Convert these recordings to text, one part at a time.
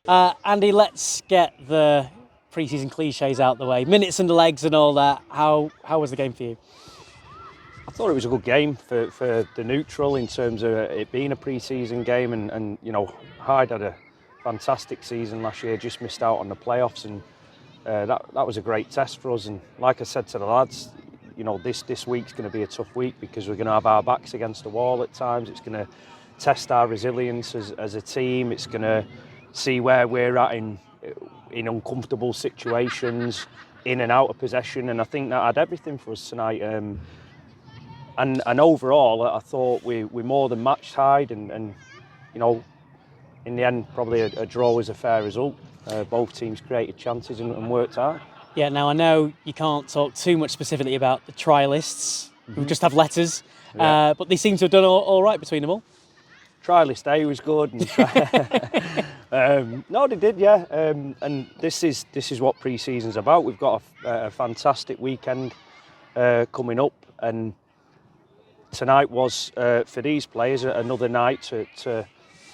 Andy, let's get the pre-season cliches out the way. Minutes and the legs and all that. How was the game for you? I thought it was a good game for the neutral in terms of it being a pre-season game, and you know, Hyde had a fantastic season last year, just missed out on the playoffs, and that was a great test for us. And like I said to the lads, you know, this week's going to be a tough week because we're going to have our backs against the wall at times. It's going to test our resilience as a team. It's going to see where we're at in uncomfortable situations, in and out of possession, and I think that had everything for us tonight. And overall, I thought we more than matched Hyde, and you know, in the end, probably a draw was a fair result. Both teams created chances and worked hard. Yeah, now I know you can't talk too much specifically about the try lists, who just have letters, but they seem to have done all right between them all. Try list A was good. And no, they did, yeah. And this is what pre-season's about. We've got a fantastic weekend coming up, and tonight was for these players another night to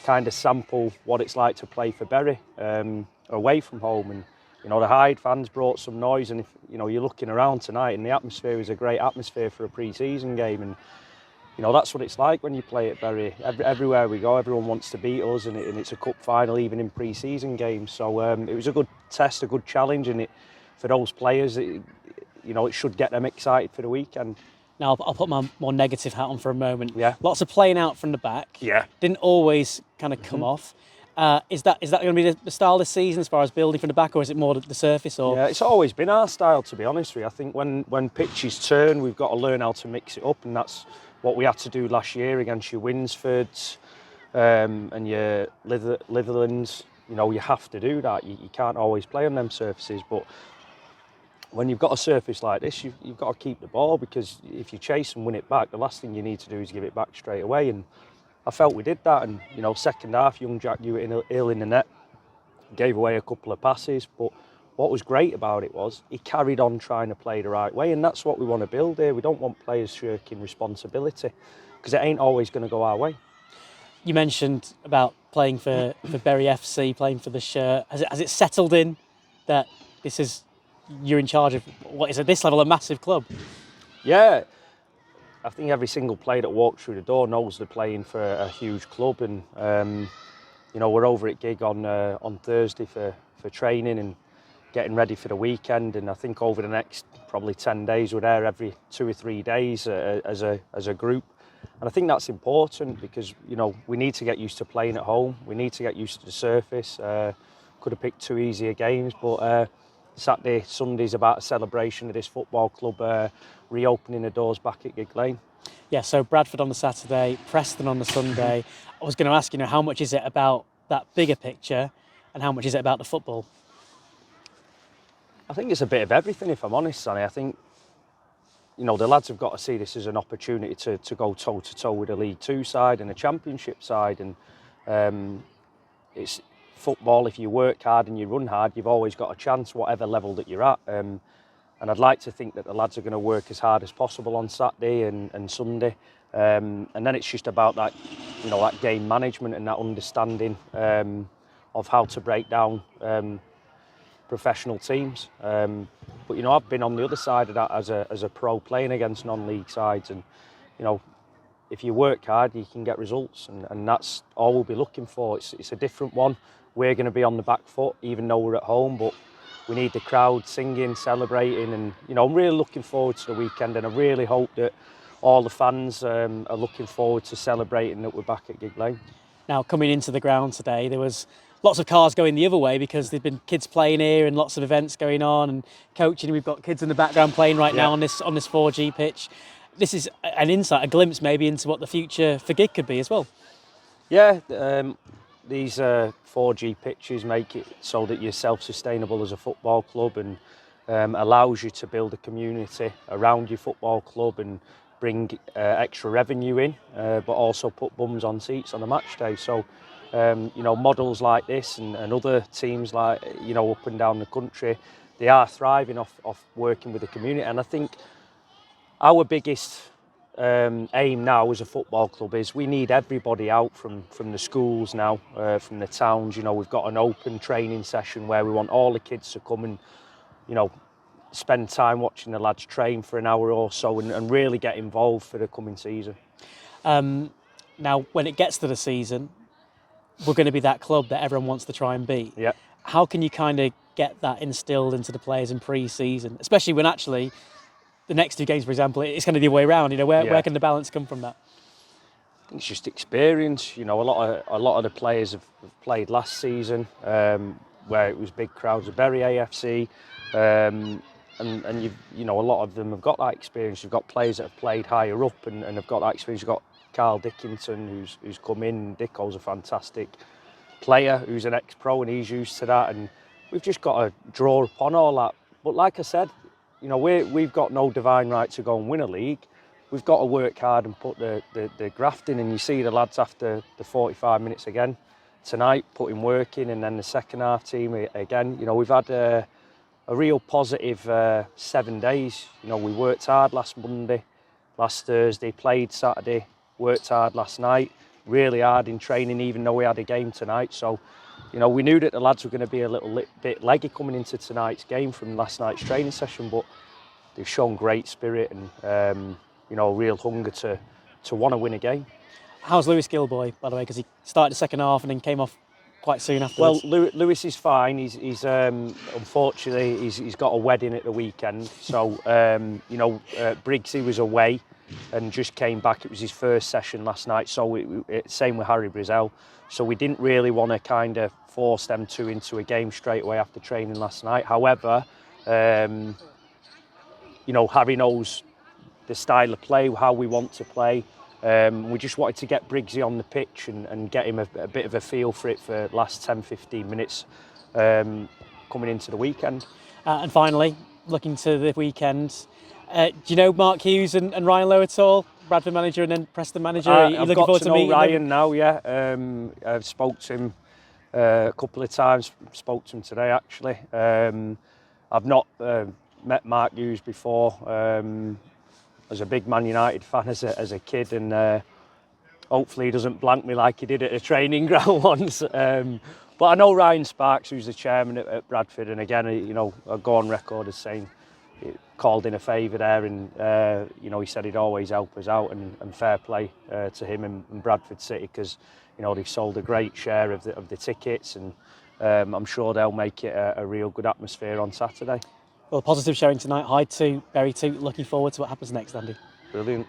kind of sample what it's like to play for Bury away from home. And you know, the Hyde fans brought some noise, and if you know, you're looking around tonight, and the atmosphere is a great atmosphere for a pre-season game. And you know, that's what it's like when you play at Bury. Everywhere we go, everyone wants to beat us, and it's a cup final even in pre-season games. So it was a good test, a good challenge, and for those players, you know, it should get them excited for the weekend. Now, I'll put my more negative hat on for a moment. Yeah. Lots of playing out from the back. Yeah. Didn't always kind of come off. Is that going to be the style this season as far as building from the back, or is it more the surface? Or yeah, it's always been our style, to be honest with you. I think when pitches turn, we've got to learn how to mix it up, and that's what we had to do last year against your Winsfords and your Litherlands. You know, you have to do that. You can't always play on them surfaces, but when you've got a surface like this, you've got to keep the ball, because if you chase and win it back, the last thing you need to do is give it back straight away. And I felt we did that. And you know, second half, young Jack Hewitt ill in the net, gave away a couple of passes, but what was great about it was he carried on trying to play the right way, and that's what we want to build here. We don't want players shirking responsibility, because it ain't always going to go our way. You mentioned about playing for Bury FC, playing for the shirt. Has it settled in that you're in charge of what is at this level a massive club? Yeah, I think every single player that walks through the door knows they're playing for a huge club, and you know, we're over at Gigg on Thursday for training and getting ready for the weekend, and I think over the next probably 10 days we're there every 2 or 3 days as a group. And I think that's important, because you know, we need to get used to playing at home, we need to get used to the surface. Could have picked 2 easier games, but Saturday, Sunday's about a celebration of this football club reopening the doors back at Gigg Lane. Yeah, so Bradford on the Saturday, Preston on the Sunday. I was going to ask, you know, how much is it about that bigger picture and how much is it about the football? I think it's a bit of everything, if I'm honest, Sanny. I think, you know, the lads have got to see this as an opportunity to go toe-to-toe with a League Two side and a Championship side. And it's football. If you work hard and you run hard, you've always got a chance, whatever level that you're at. And I'd like to think that the lads are going to work as hard as possible on Saturday and Sunday. And then it's just about that, you know, that game management and that understanding of how to break down professional teams. But you know, I've been on the other side of that as a pro, playing against non-league sides, and you know, if you work hard, you can get results, and that's all we'll be looking for. It's a different one. We're going to be on the back foot, even though we're at home, but we need the crowd singing, celebrating, and you know, I'm really looking forward to the weekend, and I really hope that all the fans are looking forward to celebrating that we're back at Gigg Lane. Now, coming into the ground today, there was lots of cars going the other way because there've been kids playing here and lots of events going on and coaching. We've got kids in the background playing right now on this 4G pitch. This is an insight, a glimpse maybe into what the future for Gigg could be as well. Yeah, these 4G pitches make it so that you're self-sustainable as a football club, and allows you to build a community around your football club and bring extra revenue in, but also put bums on seats on a match day. So, you know, models like this and other teams like, you know, up and down the country, they are thriving off working with the community. And I think our biggest aim now as a football club is we need everybody out from the schools now, from the towns. You know, we've got an open training session where we want all the kids to come and, you know, spend time watching the lads train for an hour or so and really get involved for the coming season. Now, when it gets to the season, we're going to be that club that everyone wants to try and beat. Yeah. How can you kind of get that instilled into the players in pre-season, especially when actually the next 2 games, for example, it's kind of the other way around? You know, where can the balance come from that? I think it's just experience. You know, a lot of the players have played last season, where it was big crowds of Bury AFC, and you know, a lot of them have got that experience. You've got players that have played higher up and have got that experience. You've got Carl Dickinson who's come in. Dicko's a fantastic player who's an ex-pro and he's used to that, and we've just got to draw upon all that. But like I said, you know, we've got no divine right to go and win a league. We've got to work hard and put the graft in, and you see the lads after the 45 minutes again tonight putting work in, and then the second half team again. You know, we've had a real positive 7 days. You know, we worked hard last Monday, last Thursday, played Saturday, worked hard last night, really hard in training even though we had a game tonight. So, you know, we knew that the lads were going to be a little bit leggy coming into tonight's game from last night's training session, but they've shown great spirit and you know, real hunger to want to win a game. How's Lewis Gilboy, by the way? Because he started the second half and then came off quite soon afterwards. Well, Lewis is fine. He's unfortunately he's got a wedding at the weekend. So you know, Briggsy was away and just came back. It was his first session last night. So same with Harry Brizell. So we didn't really want to kind of force them two into a game straight away after training last night. However, you know, Harry knows the style of play, how we want to play. We just wanted to get Briggsy on the pitch and get him a bit of a feel for it for the last 10-15 minutes coming into the weekend. And finally, looking to the weekend, do you know Mark Hughes and Ryan Lowe at all? Bradford manager and then Preston manager. Are you I've looking got forward to know meeting Ryan them? now, yeah. I've spoke to him a couple of times, spoke to him today actually. I've not met Mark Hughes before. As a big Man United fan as a kid, and hopefully he doesn't blank me like he did at a training ground once. But I know Ryan Sparks, who's the chairman at Bradford, and again, you know, I go on record as saying he called in a favour there, and you know, he said he'd always help us out, and fair play to him and Bradford City, because you know they've sold a great share of the tickets, and I'm sure they'll make it a real good atmosphere on Saturday. Well, positive showing tonight. Hyde 2, Bury 2. Looking forward to what happens next, Andy. Brilliant.